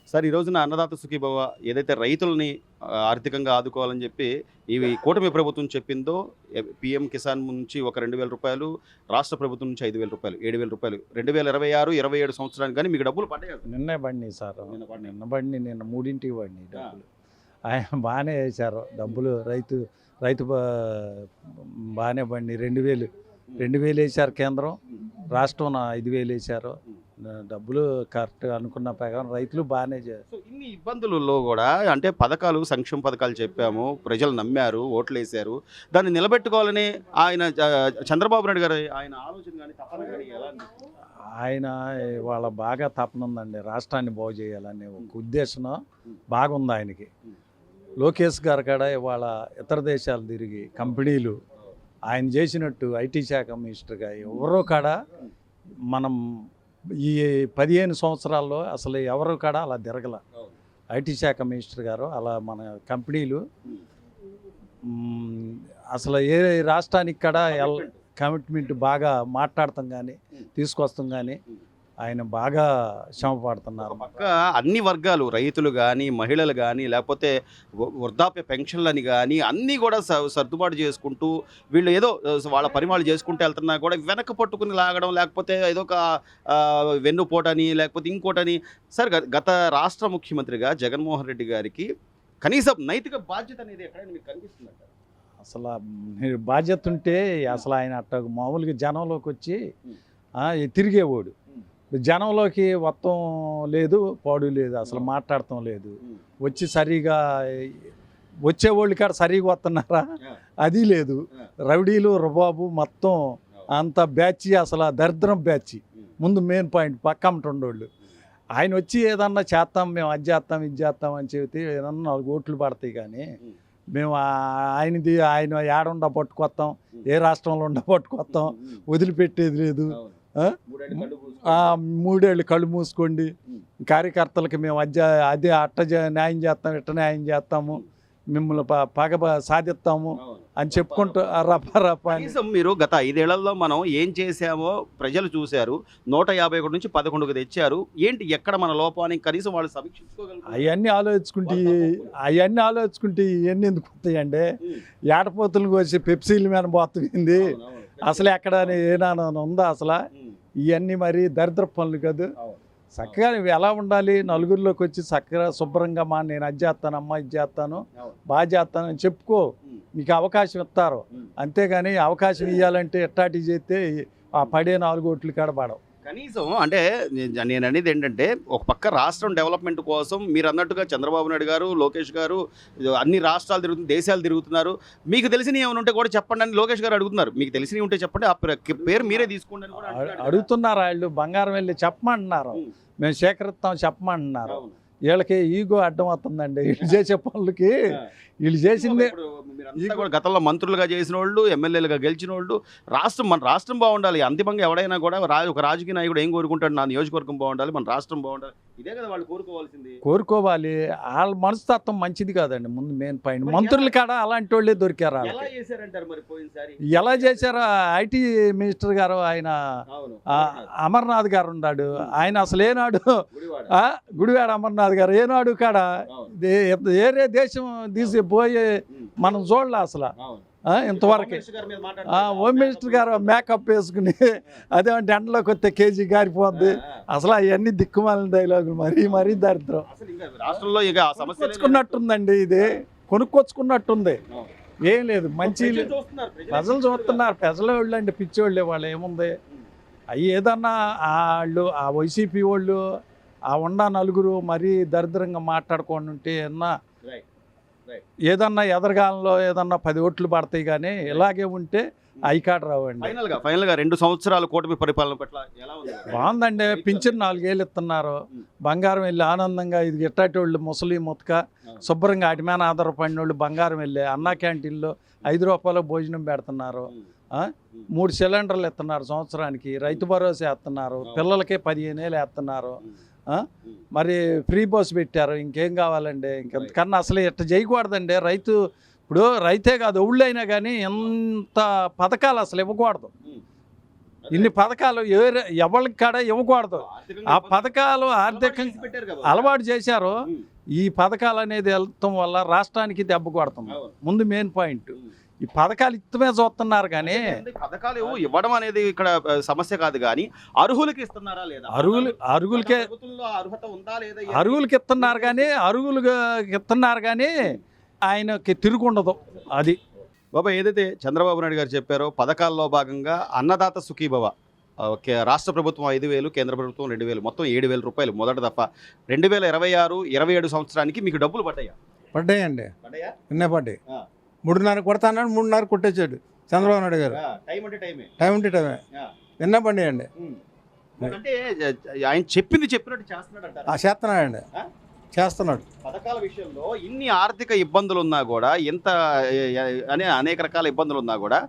Sir ఈ రోజున అన్నదాత సుఖీభవ ఏదైతే రైతులని ఆర్థికంగా ఆదుకోవాలని చెప్పి ఇవి కూటమి ప్రభుత్వం చెప్పిందో పీఎం కిసాన్ నుంచి ఒక 2,000 రూపాయలు, రాష్ట్ర ప్రభుత్వం నుంచి 5,000 రూపాయలు, 7,000 రూపాయలు 2026-27 సంవత్సరానికి కానీ మీకు డబ్బులు పడ్డాయి కదా? నిన్నే పడినాయి సార్, నిన్న 3ంటికి పడినాయి డబ్బులు. ఆయన బాగానే వేశారు డబ్బులు. రైతు బాగానే పడినాయి. 2,000 వేశారు కేంద్రం, రాష్ట్రం 5,000 వేశారు. డబ్బులు కరెక్ట్ అనుకున్న ప్రకారం రైతులు బాగానే సో ఇన్ని ఇబ్బందులలో కూడా అంటే పథకాలు, సంక్షేమ పథకాలు చెప్పాము, ప్రజలు నమ్మారు, ఓట్లు వేశారు. దాన్ని నిలబెట్టుకోవాలని ఆయన చంద్రబాబు నాయుడు గారు ఆయన ఆలోచన కానీ తపన కానీ ఎలా అనిపిస్తుంది? ఆయన వాళ్ళ బాగా తపన ఉందండి, రాష్ట్రాన్ని బాగు చేయాలనే ఒక ఉద్దేశం బాగుంది ఆయనకి. లోకేష్ గారు కాడ ఇవాళ ఇతర దేశాలు తిరిగి కంపెనీలు ఆయన చేసినట్టు ఐటీ శాఖ మినిస్టర్గా ఎవరో కాడ మనం ఈ 15 సంవత్సరాల్లో అసలు ఎవరు కాడ అలా తిరగల. ఐటీ శాఖ మినిస్టర్ గారు అలా మన కంపెనీలు అసలు ఏ రాష్ట్రానికి కాడ కమిట్మెంట్ బాగా మాట్లాడతాం కానీ తీసుకొస్తాం కానీ ఆయన బాగా శ్రమ పడుతున్నారు. పక్క అన్ని వర్గాలు, రైతులు కానీ, మహిళలు కానీ, లేకపోతే వృద్ధాప్య పెన్షన్లని కానీ అన్నీ కూడా సర్దుబాటు చేసుకుంటూ వీళ్ళు ఏదో వాళ్ళ పరిమాణాలు చేసుకుంటూ వెళ్తున్నా కూడా వెనక పట్టుకుని లాగడం, లేకపోతే ఏదో ఒక వెన్నుపోటని లేకపోతే ఇంకోటని. సార్ గత రాష్ట్ర ముఖ్యమంత్రిగా జగన్మోహన్ రెడ్డి గారికి కనీసం నైతిక బాధ్యత అనేది ఎక్కడైనా మీకు కనిపిస్తుందంట? అసలు బాధ్యత ఉంటే అసలు ఆయన అట్ట మామూలుగా జనంలోకి వచ్చి తిరిగేవాడు. జనంలోకి వత్తం లేదు, పాడు లేదు, అసలు మాట్లాడటం లేదు. వచ్చి సరిగా వచ్చేవాళ్ళు కాడ సరిగా వస్తున్నారా అది లేదు. రౌడీలు రుబాబు మొత్తం అంత బ్యాచ్, అసలు దరిద్రం బ్యాచ్. ముందు మెయిన్ పాయింట్ పక్కమ్మటోళ్ళు. ఆయన వచ్చి ఏదన్నా చేస్తాం, మేము అది చేస్తాం ఇది చేస్తాం అని చెబితే ఏదన్నా 4 ఓట్లు పడతాయి. కానీ మేము ఆయన ఏడుండ పట్టుకొస్తాం, ఏ రాష్ట్రంలో ఉండ పట్టుకొస్తాం, వదిలిపెట్టేది లేదు. 3 ఏళ్ళు కళ్ళు మూసుకోండి, కార్యకర్తలకి మేము అదే న్యాయం చేస్తాం, ఇట్ట న్యాయం చేస్తాము, మిమ్మల్ని పగ సాధిస్తాము అని చెప్పుకుంటూ కనీసం మీరు గత 5 ఏళ్లలో మనం ఏం చేశామో ప్రజలు చూశారు. 151 నుంచి 11కు తెచ్చారు. ఏంటి ఎక్కడ మన లోపానికి కనీసం వాళ్ళు సమీక్షించుకోగలరు? అవన్నీ ఆలోచించుకుంటే ఇవన్నీ ఎందుకు వస్తాయండి? ఏటపోతులు కోసి పెప్సీల మీద పోతుంది. అసలు ఎక్కడ ఏనానా ఉందా? అసలు ఇవన్నీ మరి దరిద్ర పనులు కాదు. చక్కగా నువ్వు ఎలా ఉండాలి, నలుగురిలోకి వచ్చి చక్కగా శుభ్రంగా నేను అది చేస్తానమ్మా, ఇది చేస్తాను, బాగా చేస్తానని చెప్పుకో. మీకు అవకాశం ఇస్తారు. అంతేగాని అవకాశం ఇవ్వాలంటే ఎట్టాటి చేస్తే ఆ పడే 4 ఓట్లు కాడ పడవు. కనీసం అంటే నేను అనేది ఏంటంటే, ఒక పక్క రాష్ట్రం డెవలప్మెంట్ కోసం మీరు అన్నట్టుగా చంద్రబాబు నాయుడు గారు, లోకేష్ గారు అన్ని రాష్ట్రాలు తిరుగుతున్నారు, దేశాలు తిరుగుతున్నారు. మీకు తెలిసినవి ఏమైనా ఉంటే కూడా చెప్పండి అని లోకేష్ గారు అడుగుతున్నారు. మీకు తెలిసినవి ఉంటే చెప్పండి, ఆ పేరు మీరే తీసుకోండి అని కూడా అడుగుతున్నారు. వాళ్ళు బంగారం వెళ్ళి చెప్పమంటున్నారు, మేము సేకరిస్తాం చెప్పమంటున్నారు. వీళ్ళకి ఈగో అడ్డం అవుతుందండి. వీళ్ళు చేసే పనులకి. వీళ్ళు చేసిందే కూడా గతంలో మంత్రులుగా చేసిన వాళ్ళు, ఎమ్మెల్యేలుగా గెలిచిన వాళ్ళు. మన రాష్ట్రం బాగుండాలి. అంతిమంగా ఎవడైనా కూడా ఒక రాజకీయ నాయకుడు ఏం కోరుకుంటాడు? నా నియోజకవర్గం బాగుండాలి, మన రాష్ట్రం బాగుండాలి. ఇదే కదా వాళ్ళు కోరుకోవాలి. వాళ్ళ మనస్తత్వం మంచిది కాదండి. ముందు మెయిన్ పాయింట్, మంత్రుల కాడ అలాంటి వాళ్ళే దొరికారు. ఎలా చేశారు? ఐటీ మినిస్టర్ గారు ఆయన అమర్నాథ్ గారు ఉన్నాడు. ఆయన అసలు ఏనాడు గుడివాడ అమర్నాథ్ గారు ఏనాడు కాడ వేరే దేశం తీసిపోయి మనం చూడలే అసలు ఇంతవరకు. హోమ్ మినిస్టర్ గారు మేకప్ వేసుకుని అదే ఎండలోకి వస్తే కేజీ గారిపోద్ది. అసలు అవన్నీ దిక్కుమాలిన డైలాగులు. మరీ దరిద్రం. కొనుక్కొచ్చుకున్నట్టుందండి, ఇది కొనుక్కొచ్చుకున్నట్టుంది. ఏం లేదు, మంచి ప్రజలు చూస్తున్నారు. ప్రజల వాళ్ళు అండి పిచ్చోళ్ళే. వాళ్ళు ఏముంది, అవి ఏదన్నా వాళ్ళు ఆ వైసీపీ వాళ్ళు ఉన్న నలుగురు మరీ దరిద్రంగా మాట్లాడుకోండి ఉంటే ఏదన్నా ఎదరగాలంలో ఏదన్నా 10 ఓట్లు పడతాయి. కానీ ఇలాగే ఉంటే ఐకార్డు రావండి. ఫైనల్గా 2 సంవత్సరాల కూటమి పరిపాలన పట్ల బాగుందండి. పింఛన్ 4 ఏళ్ళు ఇస్తున్నారు. బంగారం వెళ్ళి ఆనందంగా ఇది గిట్టాటోళ్ళు ముసలి ముతక శుభ్రంగా అటు మీద ఆధారపడిన వాళ్ళు బంగారం వెళ్ళి అన్నా క్యాంటీన్లో 5 రూపాయలు భోజనం పెడుతున్నారు. 3 సిలిండర్లు ఇస్తున్నారు సంవత్సరానికి. రైతు భరోసా వేస్తున్నారు. పిల్లలకే 15 ఏళ్ళు వేస్తున్నారు. మరి ఫ్రీ బస్ పెట్టారు. ఇంకేం కావాలండి? ఇంకెంతకన్నా అసలు ఇట్లా చేయకూడదండి. ఇప్పుడు రైతే కాదు ఊళ్ళో అయినా కానీ ఎంత పథకాలు అసలు ఇవ్వకూడదు. ఇన్ని పథకాలు ఎవరికి కాడ ఇవ్వకూడదు. ఆ పథకాలు ఆర్థికంగా పెట్టారు కదా. అలవాటు చేశారు. ఈ పథకాలు అనేది వెళ్తాం వల్ల రాష్ట్రానికి దెబ్బ కొడుతుంది. ముందు మెయిన్ పాయింట్ ఈ పథకాలు ఇత్తమే చూస్తున్నారు కానీ పథకాలు ఇవ్వడం అనేది ఇక్కడ సమస్య కాదు, కానీ అర్హులకి ఇస్తున్నారా లేదా, అరుగులకే ప్రభుత్వంలో అర్హత ఉందా లేదా, అరుగులకి ఇస్తున్నారు కానీ ఆయనకి తిరుగుండదు. అది బాబా ఏదైతే చంద్రబాబు నాయుడు గారు చెప్పారో పథకాల్లో భాగంగా అన్నదాత సుఖీభవ రాష్ట్ర ప్రభుత్వం 5,000, కేంద్ర ప్రభుత్వం 2,000, మొత్తం 7,000 రూపాయలు మొదటి దఫా 2026-27 సంవత్సరానికి మీకు డబ్బులు పడ్డాయా? పడ్డాయండి, పడ్డాయా? నిన్నే పడ్డాయి. 3:30 కొడతాన్నాడు, 3:30 కొట్టేశాడు చంద్రబాబు నాయుడు గారు. టైం అంటే టైమే, టైం అంటే టైమే. నిన్న పడ్డాయండి. అంటే ఆయన చెప్పింది చెప్పినట్టు చేస్తున్నాడు అంటారు. చేస్తున్నాడండి, చేస్తున్నాడు. పథకాల విషయంలో ఇన్ని ఆర్థిక ఇబ్బందులు ఉన్నా కూడా, అనేక రకాల ఇబ్బందులు ఉన్నా కూడా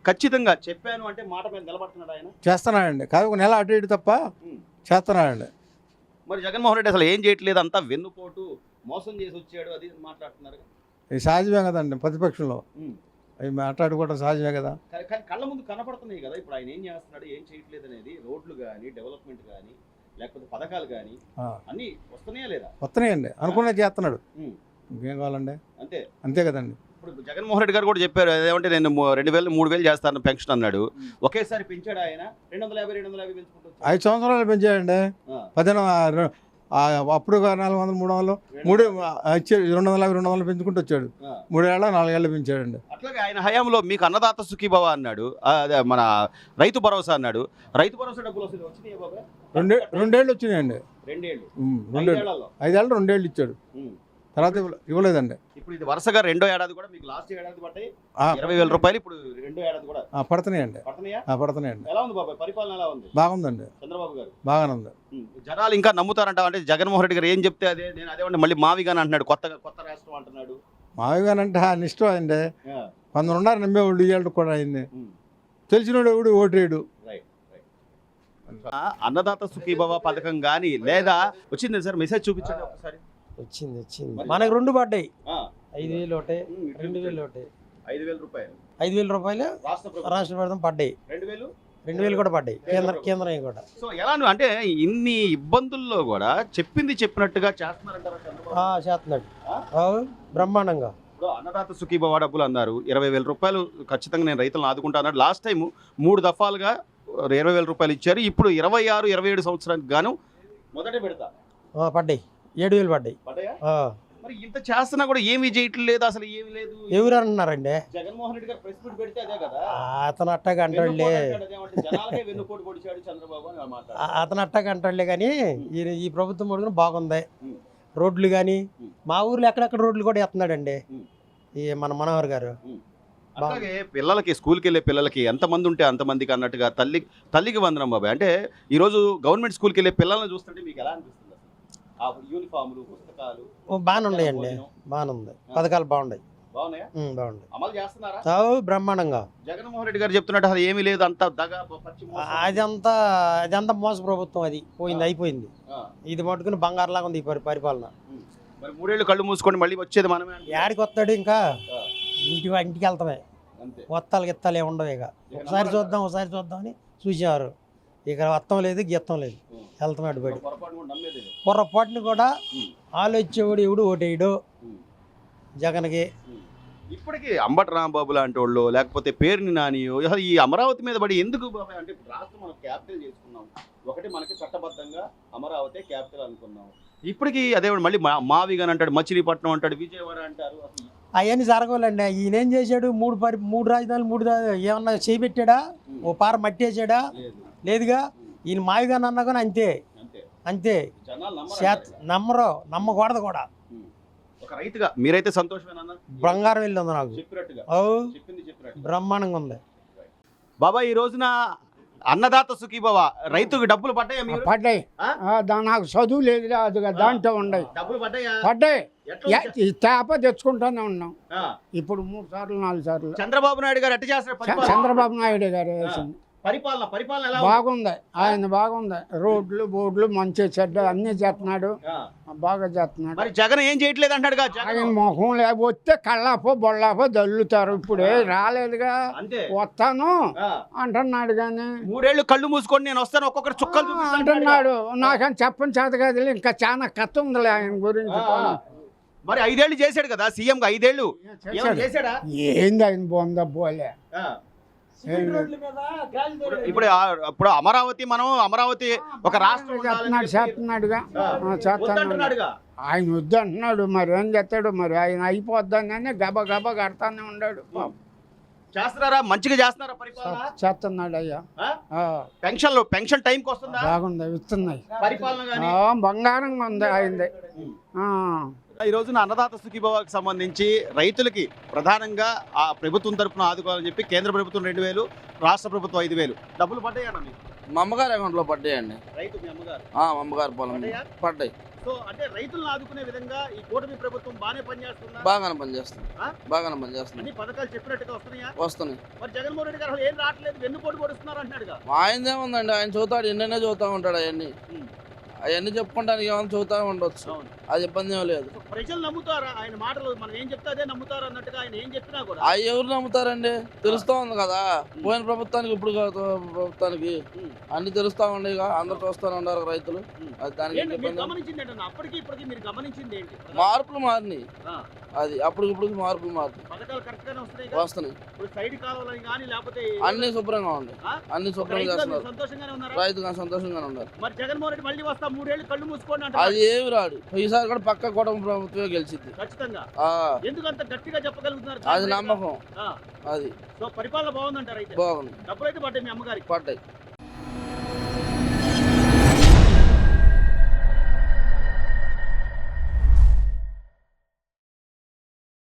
ఖచ్చితంగా చెప్పాను అంటే మాట మీద నిలబడుతున్నాడు ఆయన. చేస్తున్నాడండి, కాదు ఒక నెల అటు ఇటు తప్ప చేస్తున్నాడండి. మరి జగన్మోహన్ రెడ్డి అసలు ఏం చేయట్లేదు, అంతా వెన్నుపోటు మోసం చేసి వచ్చాడు అది మాట్లాడుతున్నారు. ఇది సహజమే కదండి, ప్రతిపక్షంలో అవి మాట్లాడుకోవడం సహజమే కదా. కానీ కళ్ళ ముందు కనపడుతున్నాయి కదా ఇప్పుడు ఆయన ఏం చేస్తున్నాడు, ఏం చేయట్లేదు అనేది. రోడ్లు కానీ, డెవలప్మెంట్ కానీ, లేకపోతే పథకాలు కానీ అన్నీ వస్తున్నాయా లేదా? వస్తున్నాయండి, అనుకునే చేస్తున్నాడు. ఇంకేం కావాలండి, అంతే అంతే కదండి. ఇప్పుడు జగన్మోహన్ రెడ్డి గారు కూడా చెప్పారు, ఏమంటే నేను 2,000, 3,000 చేస్తాను పెన్షన్ అన్నాడు. ఒకేసారి పెంచాడు ఆయన. 250 పెంచుకుంటూ 5 సంవత్సరాలు పెంచాడండి. 10 అప్పుడు 400, 300, 250 పెంచుకుంటూ వచ్చాడు. 3 ఏళ్ళ 4 ఏళ్ళు పెంచాడండి. అట్లాగే ఆయన హయాంలో మీకు అన్నదాత సుఖీభవ అన్నాడు, అదే మన రైతు భరోసా అన్నాడు. రైతు భరోసా డబ్బులు వచ్చినాయి బాబా? 2 ఏళ్ళు వచ్చినాయండి. 2 ఏళ్ళు, 5 ఏళ్ళు 2 ఏళ్ళు ఇచ్చాడు, తర్వాత ఇవ్వలేదండి. ఇప్పుడు ఇది వరుసగా 2వ ఏడాది కూడా మీకు లాస్ట్ ఏడాది పట్టాయి 20,000 రూపాయలు. ఇప్పుడు 2వ ఏడాది కూడా పడుతున్నాయండి. పడుతున్నాయండి. ఎలా ఉంది బాబాయ్ పరిపాలన, ఎలా ఉంది? బాగుందండి, చంద్రబాబు గారు బాగానే ఉంది. జనాలు ఇంకా నమ్ముతారంట, అంటే జగన్మోహన్ రెడ్డి గారు ఏం చెప్తే అదే. నేను అదే మళ్ళీ మావిగాని అంటున్నాడు, కొత్త రాష్ట్రం అంటున్నాడు. మావిగానంటే ఆయన ఇష్టం అండి. కొందరు ఉన్నారు నమ్మేవాళ్ళు, ఇవాళ కూడా అయింది. తెలిసినోడు ఎవడు ఓటేడు. అన్నదాత సుఖీభవ పథకం కానీ లేదా వచ్చింది సార్? మెసేజ్ చూపించండి ఒకసారి. వచ్చింది మనకు 2 పడ్డాయి. 5,000 ఒకటి, 2,000 ఒకటి. 5,000 రూపాయలు, 5,000 రూపాయలు రాష్ట్ర ప్రభుత్వం పడ్డాయి. 2,000 కూడా పడ్డాయి కేంద్రం కూడా. సో ఎలా అంటే ఇన్ని ఇబ్బందుల్లో కూడా చెప్పింది చెప్పినట్టుగా చేస్తున్నారంటారా? చేస్తున్నాడు బ్రహ్మాండంగా. ఇప్పుడు అన్నదాత సుఖీభవ డబ్బులు అన్నారు, 20,000 రూపాయలు ఖచ్చితంగా నేను రైతులను ఆదుకుంటా అన్నాడు. లాస్ట్ టైం 3 దఫాలుగా 20,000 రూపాయలు ఇచ్చారు. ఇప్పుడు 26, 27 సంవత్సరానికి గాను మొదటి పెడతా పడ్డాయి, 7,000 పడ్డాయి. మరి ఇంత చేస్తున్నా కూడా ఏమీ చేయట్లేదు, అసలు ఏమీ లేదు. ఎవరు అంటున్నారండి? జగన్మోహన్ రెడ్డి గారు ప్రెస్ మీట్ పెడితే అదే కదా. అతను అట్టగా అంటాడులే, వెన్నుపోటు పొడిచాడు చంద్రబాబు అని మాట్లాడు. అతను అట్టగా అంటాడులే కానీ ఈ ప్రభుత్వం కూడా బాగుంది. రోడ్లు కానీ మా ఊర్లో ఎక్కడెక్కడ రోడ్లు కూడా ఎత్తున్నాడండి ఈ మన మనోహర్ గారు. అలాగే పిల్లలకి, స్కూల్కి వెళ్ళే పిల్లలకి ఎంతమంది ఉంటే అంతమందికి అన్నట్టుగా తల్లికి వందనం బాబాయ్. అంటే ఈరోజు గవర్నమెంట్ స్కూల్కి వెళ్ళే పిల్లల్ని చూస్తుంటే మీకు ఎలా అనిపిస్తుంది? యూనిఫామ్లు, పుస్తకాలు బాగానే ఉన్నాయండి, బాగానే ఉంది. పథకాలు బాగున్నాయి. బాగున్నాయి, అమలు చేస్తున్నారా? బ్రహ్మాండంగా. జగన్మోహన్ రెడ్డి గారు చెప్తున్నట్టు అసలు ఏమీ లేదు, అంతా అదంతా మోస ప్రభుత్వం. అది పోయింది, అయిపోయింది. ఇది మట్టుకుని బంగారులాగా ఉంది ఈ పరిపాలన. మరి 3 ఏళ్ళు కళ్ళు మూసుకొని మళ్ళీ వచ్చేది మనమే. యాడికి వస్తాడు ఇంకా? ఇంటికి వెళ్తామే, వత్తాలు ఉండవు. ఇక ఒకసారి చూద్దాం అని చూసేవారు. ఇక వత్తం లేదు, గీత్తం లేదు, వెళ్తాం అడ్డుపడి. పొరపాటుని కూడా ఆలోచించేవాడు ఎవడు ఓటేయడు జగన్కి. ఇప్పటికీ అంబటి రాంబాబు లాంటి వాళ్ళు, లేకపోతే పేరుని నానియో ఈ అమరావతి మీద పడి ఎందుకు బాబాయ్? అంటే రాష్ట్రం మనం క్యాపిటల్ చేసుకున్నాం, ఒకటి మనకి చట్టబద్ధంగా అమరావతి క్యాపిటల్ అనుకున్నాం. ఇప్పటికీ అదే మళ్ళీ మావిగాని అంటాడు, మచిలీపట్నం అంటాడు, విజయవాడ అంటారు. అవన్నీ జరగవాలండి. ఈయన ఏం చేశాడు? 3 రాజధానులు ఏమన్నా చేపెట్టాడా? ఓ పార మట్టేసాడా? లేదుగా. ఈయన మావిగాని అన్నా కానీ అంతే. నమ్మకూడదు కూడా. ఒక రైతుగా మీరైతే సంతోషమేనా? బంగారం వెళ్ళి ఉంది నాకు, బ్రహ్మాండంగా ఉంది బాబా. ఈ రోజున అన్నదాత సుఖీభవ రైతుకు డబ్బులు పడ్డాయా? పడ్డాయి. నాకు చదువు లేదు, అది దాంట్లో ఉన్నాయి. డబ్బులు పడ్డాయి. తేప తెచ్చుకుంటానే ఉన్నాం. ఇప్పుడు 3 సార్లు 4 సార్లు చంద్రబాబు నాయుడు గారు ఎట్ట చేస్తారు? చంద్రబాబు నాయుడు గారు పరిపాలన ఎలా ఉంది? బాగుంది, ఆయన బాగుంది. రోడ్లు బోర్డులు మంచి చెడ్డ అన్ని చేస్తున్నాడు, ఆ. బాగా చేస్తున్నాడు. మరి జగన్ ఏం చేయట్లేదు అంటాడుగా జగన్. ఆయన మొహం లేకపోతే కళ్ళాపో బొల్లాపో దల్లుతారు. ఇప్పుడే రాలేదుగా, అంతే. వస్తాను ఆ. అంటున్నాడు కానీ 3 ఏళ్ళు కళ్ళు మూసుకొని నేను వస్తాను ఒక్కొక్కరు చుక్కలు చూపిస్తాను అంటున్నాడు. నాకని చెప్పని చేత కాదు, ఇంకా చాలా కథ ఉందిలే ఆయన గురించి. మరి 5 ఏళ్ళు చేశాడు కదా సీఎం గా 5 ఏళ్ళు ఏమైనా చేశాడా? ఏంది ఆయన బొంద పోలే. ఆ. ఇప్పుడు అమరావతి ఒక రాష్ట్రం చేస్తున్నాడుగా, వద్దంటున్నాడుగా. ఆయన వద్దు అంటున్నాడు. మరి ఏం చేస్తాడు, మరి ఆయన అయిపోద్దని గబ గబ కడతానే ఉన్నాడు. చేస్తున్నారా? మంచిగా చేస్తున్నారా పరిపాలన? చేస్తున్నాడు అయ్యా. ఆ? పెన్షన్ టైంకి వస్తుందా? బాగుంది, ఇస్తున్నాయి. పరిపాలన గాని బంగారంగా ఉంది ఆయనది. ఈ రోజున అన్నదాత సుఖీభవకి సంబంధించి రైతులకి ప్రధానంగా ఆ ప్రభుత్వం తరపున ఆదుకోవాలని చెప్పి కేంద్ర ప్రభుత్వం 2,000, రాష్ట్ర ప్రభుత్వం 5,000 డబ్బులు పడ్డాయన్న మీకు? మా అమ్మగారి అకౌంట్లో పడ్డాయండి. రైతు మీ అమ్మగారు మా అమ్మగారి పొలం పడ్డాయా? పడ్డాయి. సో అంటే రైతులను ఆదుకునే విధంగా ఈ కూటమి ప్రభుత్వం బాగానే పనిచేస్తుందా? బాగానే పనిచేస్తుంది, ఆ? బాగానే పనిచేస్తుంది. అన్ని పథకాలు చెప్పినట్టుగా వస్తున్నాయా? వస్తున్నాయి. మరి జగన్మోహన్ రెడ్డి గారు అసలు ఏం రావట్లేదు, వెన్నుపోటు పొడుస్తున్నారు అంటున్నాడుగా. ఆయనదేముందండి, ఆయన చూతాడు, ఎన్నైనా చూతా ఉంటాడు. అవన్నీ చెప్పుకోవడానికి ఏమైనా చూతా ఉండొచ్చు, అవును. అది ఇబ్బంది ఏం లేదు. సో ప్రజలు నమ్ముతారా ఆయన మాటలు? మనం ఏం చెప్తే అదే నమ్ముతారు అన్నట్టుగా ఆయన ఏం చెప్పినా కూడా. అవి ఎవరు నమ్ముతారండి? తెలుస్తా ఉంది కదా, పోయిన ప్రభుత్వానికి ఇప్పుడు ప్రభుత్వానికి అన్ని తెలుస్తా ఉండే, అందరు చూస్తూనే ఉన్నారు రైతులు. అది దానికి ఏంటి మీరు ఇబ్బంది. గమనించింది ఏంటన్నా? అప్పటికి ఇప్పటికి మీరు గమనించింది ఏంటి? మార్పులు మారినాయి, ఆ, అది అప్పటికి మార్పులు మారినాయి, పథకాలు కరెక్ట్ గానే వస్తున్నాయి. వస్తున్నాయి. ఇప్పుడు సైడ్ కావాలని కానీ లేకపోతే అన్ని శుభ్రంగా ఉన్నాయి, ఆ? అన్ని ఒక శుభ్రంగా రైతుగా మీరు చేస్తున్నారు. సంతోషంగా ఉన్నారా? రైతుగా సంతోషంగానే ఉన్నారు. మరి జగన్మోహన్ రెడ్డి మళ్ళీ వస్తా 3 ఏళ్ళు కళ్ళు మూసుకోండి అంటే అది ఏమి రాడు, ఈసారి కూడా పక్క కూటమి ప్రభుత్వమే గెలిచింది. ఖచ్చితంగా. ఆ, ఎందుకు అంత గట్టిగా చెప్పగలుగుతున్నారు? అది నమ్మకం. ఆ, అది సో పరిపాలన బాగుందంటారు అయితే. బాగుంది, డబ్బులు అయితే పడ్డాయి మీ అమ్మగారికి. పడ్డాయి.